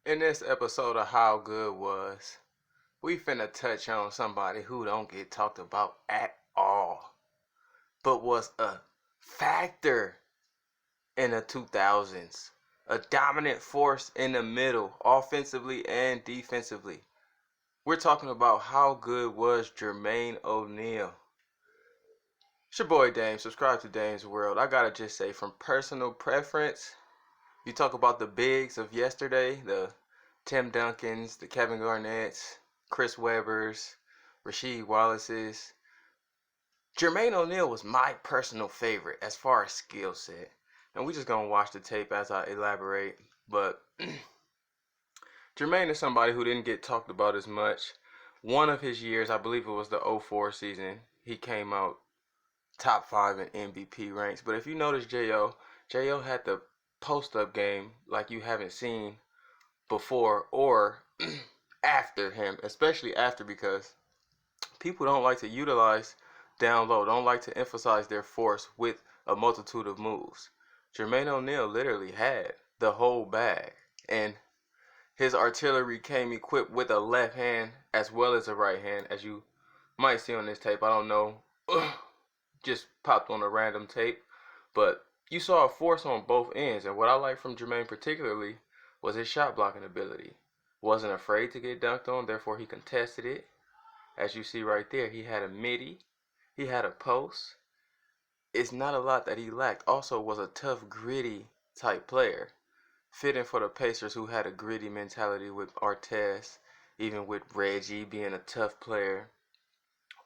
In this episode of How Good Was, we finna touch on somebody who don't get talked about at all, but was a factor in the 2000s. A dominant force in the middle, offensively and defensively. We're talking about how good was Jermaine O'Neal. It's your boy Dame. Subscribe to Dame's World. I gotta just say, from personal preference, you talk about the bigs of yesterday, the Tim Duncans, the Kevin Garnett's, Chris Webber's, Rasheed Wallace's. Jermaine O'Neal was my personal favorite as far as skill set. And we just gonna watch the tape as I elaborate. But Jermaine is somebody who didn't get talked about as much. One of his years, I believe it was the '04 season, he came out top 5 in MVP ranks. But if you notice J.O. had the post-up game like you haven't seen before or after him, especially after, because people don't like to utilize down low, don't like to emphasize their force with a multitude of moves. Jermaine O'Neal literally had the whole bag, and his artillery came equipped with a left hand as well as a right hand, as you might see on this tape. I don't know, just popped on a random tape, but you saw a force on both ends. And what I like from Jermaine particularly was his shot blocking ability. Wasn't afraid to get dunked on, therefore he contested it. As you see right there, he had a midi, he had a post. It's not a lot that he lacked. Also was a tough, gritty type player. Fitting for the Pacers, who had a gritty mentality with Artest, even with Reggie being a tough player,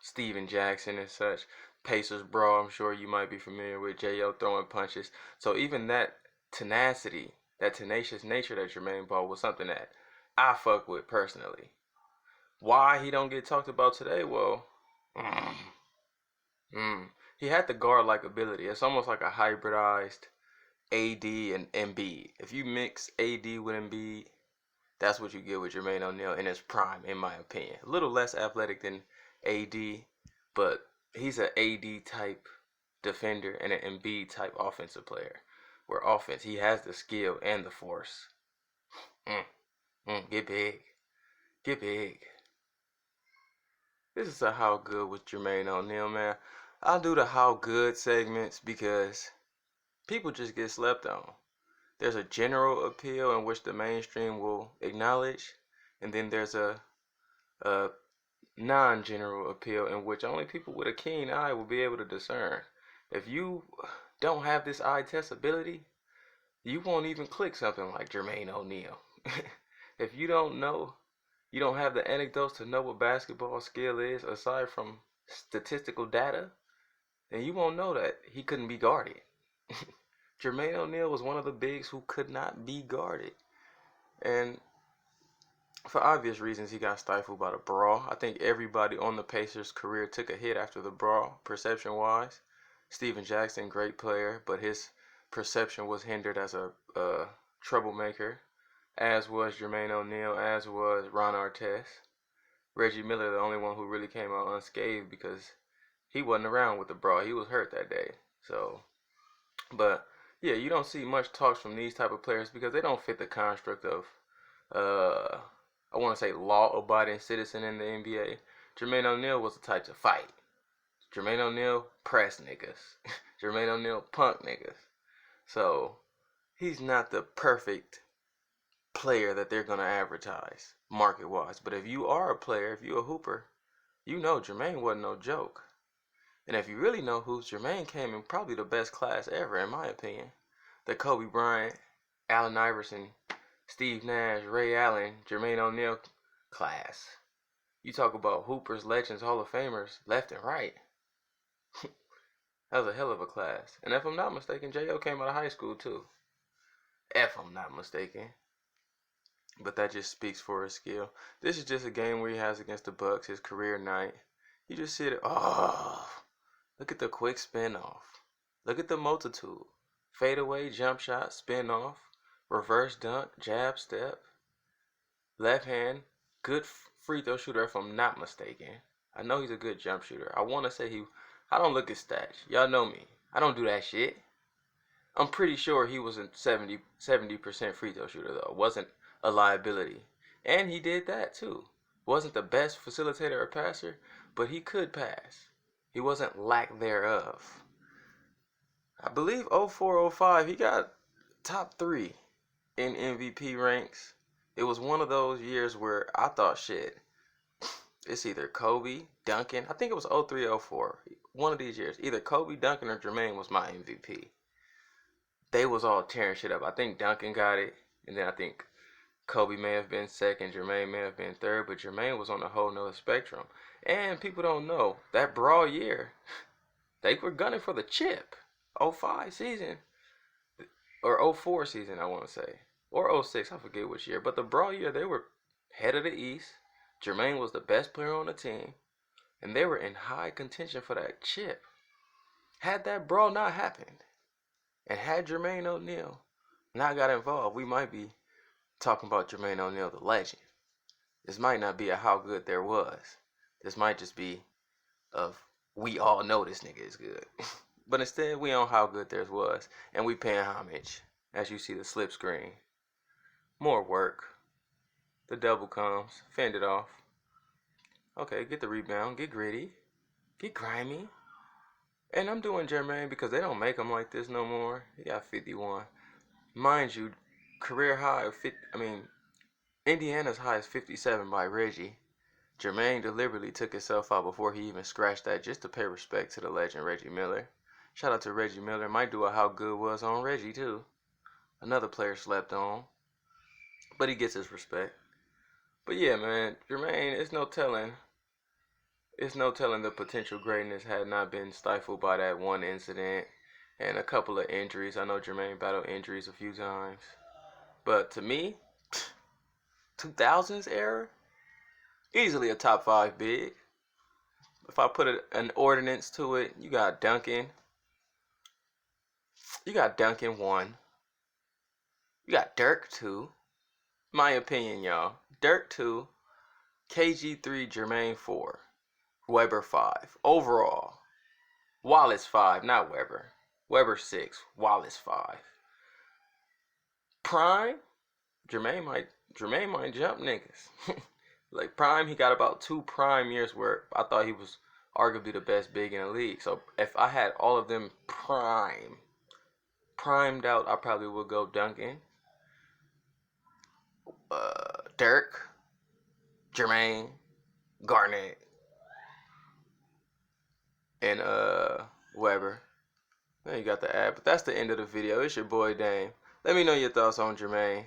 Steven Jackson and such. Pacers brawl, I'm sure you might be familiar with, J.O. throwing punches. So even that tenacity, that tenacious nature that Jermaine brought was something that I fuck with personally. Why he don't get talked about today? Well, he had the guard-like ability. It's almost like a hybridized AD and Embiid. If you mix AD with Embiid, that's what you get with Jermaine O'Neal in his prime, in my opinion. A little less athletic than AD, but he's an AD type defender and an Embiid type offensive player. Where offense, he has the skill and the force. Get big. Get big. This is a how good with Jermaine O'Neal, man. I'll do the how good segments because people just get slept on. There's a general appeal in which the mainstream will acknowledge, and then there's a non-general appeal in which only people with a keen eye will be able to discern. If you don't have this eye test ability, you won't even click something like Jermaine O'Neal. If you don't know, you don't have the anecdotes to know what basketball skill is aside from statistical data, then you won't know that he couldn't be guarded. Jermaine O'Neal was one of the bigs who could not be guarded. And for obvious reasons, he got stifled by the brawl. I think everybody on the Pacers' career took a hit after the brawl, perception-wise. Steven Jackson, great player, but his perception was hindered as a troublemaker, as was Jermaine O'Neal, as was Ron Artest. Reggie Miller, the only one who really came out unscathed because he wasn't around with the brawl. He was hurt that day. So, but yeah, you don't see much talks from these type of players because they don't fit the construct of, I want to say, law-abiding citizen in the NBA. Jermaine O'Neal was the type to fight. Jermaine O'Neal press niggas. Jermaine O'Neal punk niggas. So he's not the perfect player that they're going to advertise market-wise. But if you are a player, if you're a hooper, you know Jermaine wasn't no joke. And if you really know hoops, Jermaine came in probably the best class ever, in my opinion. The Kobe Bryant, Allen Iverson, Steve Nash, Ray Allen, Jermaine O'Neal class. You talk about hoopers, legends, Hall of Famers, left and right. That was a hell of a class. And if I'm not mistaken, J.O. came out of high school too. If I'm not mistaken. But that just speaks for his skill. This is just a game where he has against the Bucks, his career night. You just see it. Oh, look at the quick spin off. Look at the multitude. Fade away, jump shot, spin off, reverse dunk, jab step, left hand, good free throw shooter if I'm not mistaken. I know he's a good jump shooter. I want to say I don't look at stats. Y'all know me. I don't do that shit. I'm pretty sure he was a 70% free throw shooter though. Wasn't a liability. And he did that too. Wasn't the best facilitator or passer, but he could pass. He wasn't lack thereof. I believe 0405 he got top 3 in MVP ranks. It was one of those years where I thought shit. It's either Kobe, Duncan. I think it was 03, 04. One of these years. Either Kobe, Duncan, or Jermaine was my MVP. They was all tearing shit up. I think Duncan got it. And then I think Kobe may have been second. Jermaine may have been third. But Jermaine was on a whole nother spectrum. And people don't know. That brawl year, they were gunning for the chip. 05 season. Or 04 season, I want to say. Or 06, I forget which year. But the brawl year, they were head of the East. Jermaine was the best player on the team. And they were in high contention for that chip. Had that brawl not happened, and had Jermaine O'Neal not got involved, we might be talking about Jermaine O'Neal, the legend. This might not be a how good there was. This might just be of we all know this nigga is good. But instead, we on how good theirs was, and we paying homage. As you see the slip screen. More work. The double comes. Fend it off. Okay, get the rebound. Get gritty. Get grimy. And I'm doing Jermaine because they don't make them like this no more. He got 51. Mind you, career high of 50. Indiana's high is 57 by Reggie. Jermaine deliberately took himself out before he even scratched that just to pay respect to the legend Reggie Miller. Shout out to Reggie Miller. Might do a how good was on Reggie too. Another player slept on. But he gets his respect. But yeah, man, Jermaine, it's no telling. It's no telling the potential greatness had not been stifled by that one incident and a couple of injuries. I know Jermaine battled injuries a few times. But to me, 2000s era, easily a top 5 big. If I put an ordinance to it, you got Duncan. You got Duncan 1. You got Dirk 2. My opinion, y'all. Dirk 2. KG 3, Jermaine 4. Weber 5. Overall. Wallace 5, not Weber. Weber 6. Wallace 5. Prime. Jermaine might jump niggas. Like Prime, he got about 2 prime years where I thought he was arguably the best big in the league. So if I had all of them primed out, I probably would go Duncan, Dirk, Jermaine, Garnett, and Weber. Then you got the ad, but that's the end of the video. It's your boy Dame. Let me know your thoughts on Jermaine.